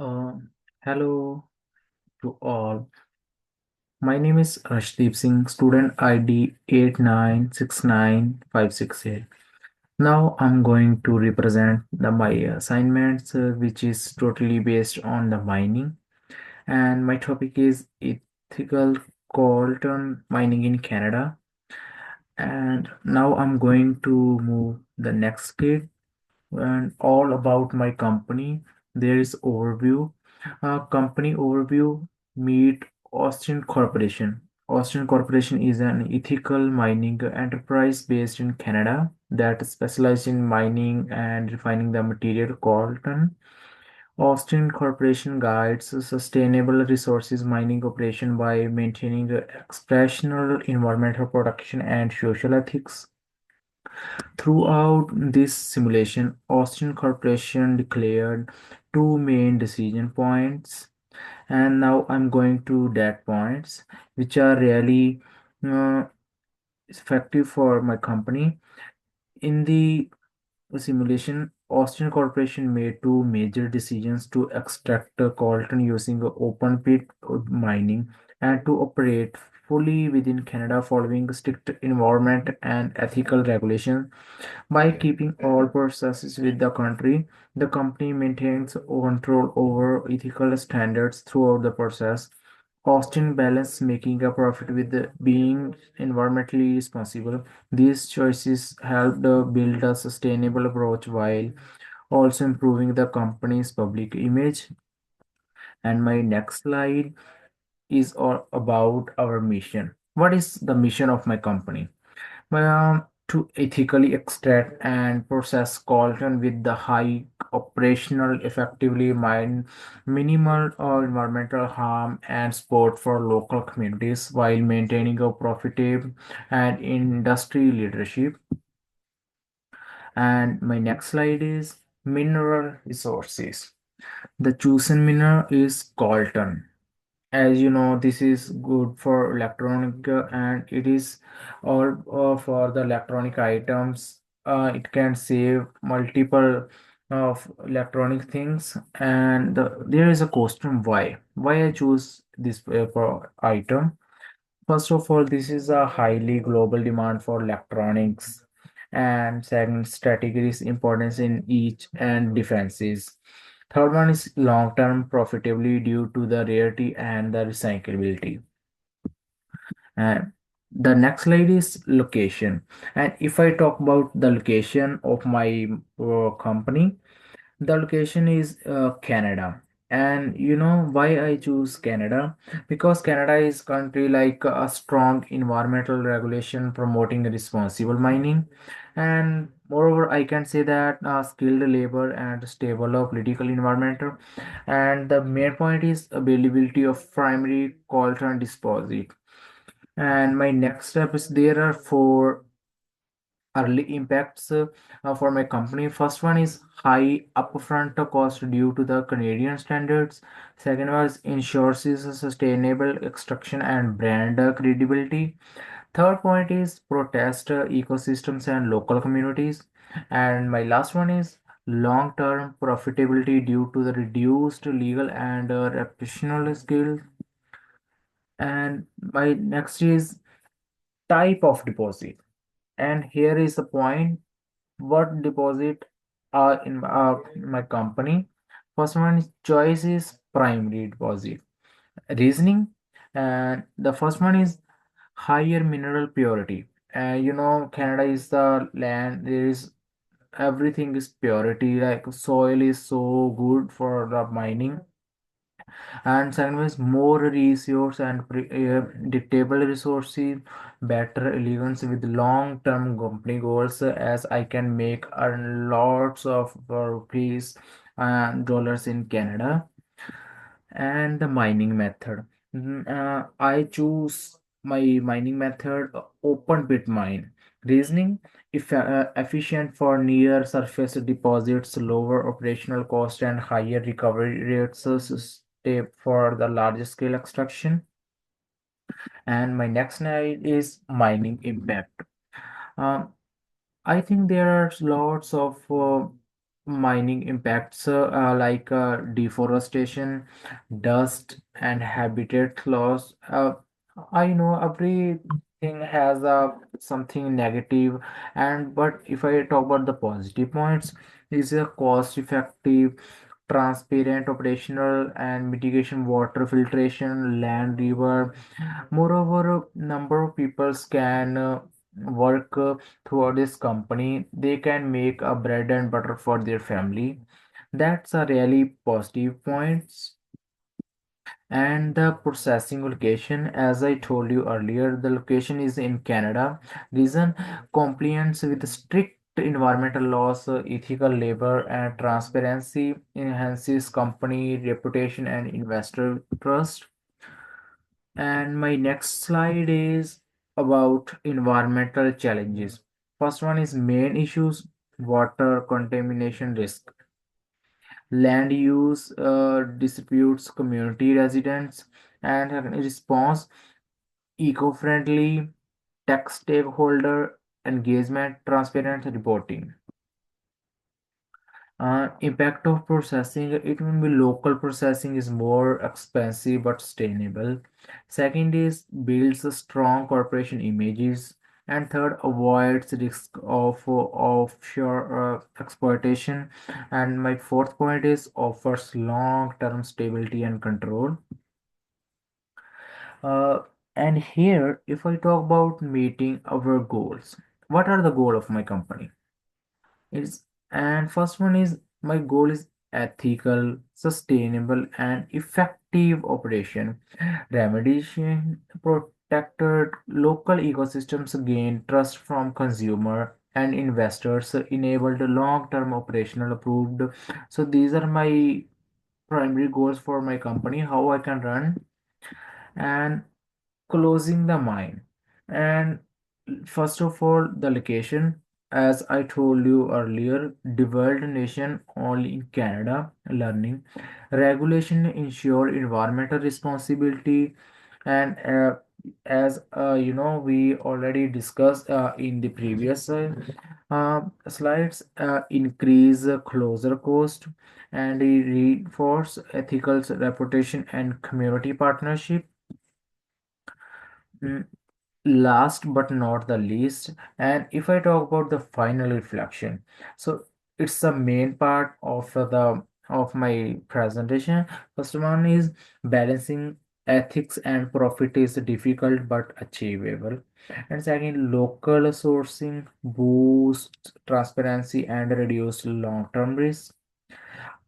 Um, Hello to all. My name is Rashdeep Singh, student ID 8969568. Now I'm going to represent my assignments, which is totally based on the mining. And my topic is ethical Coltan mining in Canada. And now I'm going to move the next skate and all about my company. There is overview. Company overview. Meet Austin Corporation. Austin Corporation is an ethical mining enterprise based in Canada that specializes in mining and refining the material coltan. Austin Corporation guides sustainable resources mining operation by maintaining exceptional environmental protection and social ethics. Throughout this simulation, Austin Corporation declared two main decision points, and now I'm going to that points, which are really uh, effective for my company. In the simulation, Austin Corporation made two major decisions to extract the coltan using open pit mining and to operate fully within Canada following strict environment and ethical regulations. By keeping all processes with the country, the company maintains control over ethical standards throughout the process. Austin balance making a profit with being environmentally responsible. These choices helped build a sustainable approach while also improving the company's public image. And my next slide is all about our mission. What is the mission of my company? To ethically extract and process coltan with the high operational effectively minimal or environmental harm and support for local communities while maintaining a profitable and industry leadership. And my next slide is mineral resources. The chosen mineral is coltan. As you know, this is good for electronic and it is all for the electronic items. It can save multiple of electronic things, and there is a question why I choose this item. First of all, this is a highly global demand for electronics, and second, strategic importance in each and defenses. Third one is long-term profitability due to the rarity and the recyclability. And the next slide is location. And if I talk about the location of my company, the location is Canada. And you know why I choose Canada? Because Canada is country like a strong environmental regulation promoting responsible mining. And moreover, I can say that skilled labor and stable political environment. And the main point is availability of primary coltan deposit. And my next step is there are four early impacts for my company. First one is high upfront cost due to the Canadian standards. Second was ensures is a sustainable extraction and brand credibility. Third point is protest ecosystems and local communities. And my last one is long-term profitability due to the reduced legal and reputational skills. And my next is type of deposit. And here is the point what deposit are in my company. First one is choice is primary deposit. Reasoning, and the first one is higher mineral purity. You know, Canada is the land, there is everything is purity, like soil is so good for the mining. And second one is more resource and dictable resources, better elegance with long-term company goals, as I can make lots of rupees and dollars in Canada. And the mining method. I choose my mining method open pit mine. Reasoning if efficient for near surface deposits, lower operational cost and higher recovery rates step for the large scale extraction. And my next slide is mining impact. Um, I think there are lots of mining impacts like deforestation, dust, and habitat loss. I know everything has something negative, and but if I talk about the positive points, is a cost-effective, transparent, operational, and mitigation water filtration, land, river. Moreover, a number of people can work throughout this company. They can make a bread and butter for their family. That's a really positive points. And the processing location, as I told you earlier, the location is in Canada. Reason compliance with strict environmental laws, ethical labor, and transparency enhances company reputation and investor trust. And my next slide is about environmental challenges. First one is main issues, water contamination risk, land use disputes, community residents, and response, eco-friendly, tech stakeholder engagement, transparent reporting. Impact of processing, it will be local processing is more expensive but sustainable. Second is builds a strong corporation images. And third, avoids risk of offshore exploitation. And my fourth point is offers long-term stability and control. Uh, and here, if I talk about meeting our goals, what are the goal of my company? It's and first one is my goal is ethical, sustainable, and effective operation. Remediation protected local ecosystems gain trust from consumer and investors enabled long-term operational approved. So these are my primary goals for my company, how I can run. And closing the mine. And first of all, the location, as I told you earlier, developed nation only in Canada, learning. Regulation ensure environmental responsibility and as we already discussed in the previous slides, increase closer cost and reinforce ethical reputation and community partnership. Mm, Last but not the least, and if I talk about the final reflection, so it's the main part of my presentation. First one is balancing ethics and profit is difficult but achievable. And second, local sourcing boosts transparency and reduce long-term risk.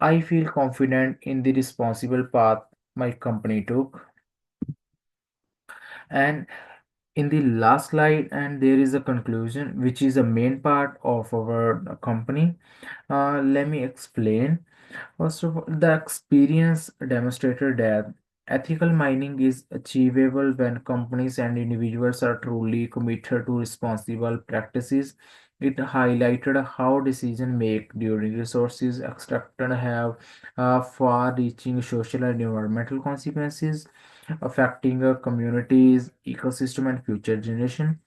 I feel confident in the responsible path my company took. And in the last slide, and there is a conclusion which is a main part of our company. Let me explain. First of all, the experience demonstrated that ethical mining is achievable when companies and individuals are truly committed to responsible practices. It highlighted how decision make during resources extraction have far-reaching social and environmental consequences affecting communities, ecosystem, and future generation.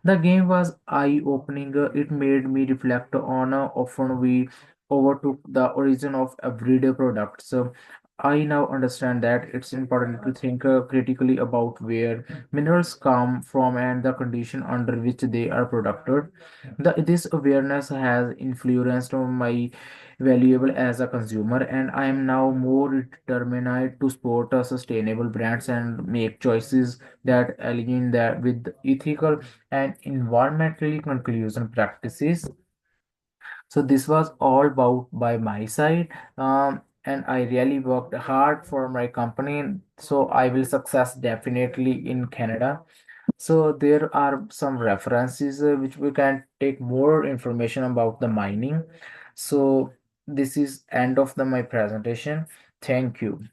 The game was eye-opening. It made me reflect on often we overtook the origin of everyday products. So I now understand that it's important to think critically about where minerals come from and the condition under which they are produced. This awareness has influenced my valuable as a consumer, and I am now more determined to support sustainable brands and make choices that align that with ethical and environmentally conclusion practices. So this was all about by my side, and I really worked hard for my company. So I will success definitely in Canada. So there are some references which we can take more information about the mining. So this is end of my presentation. Thank you.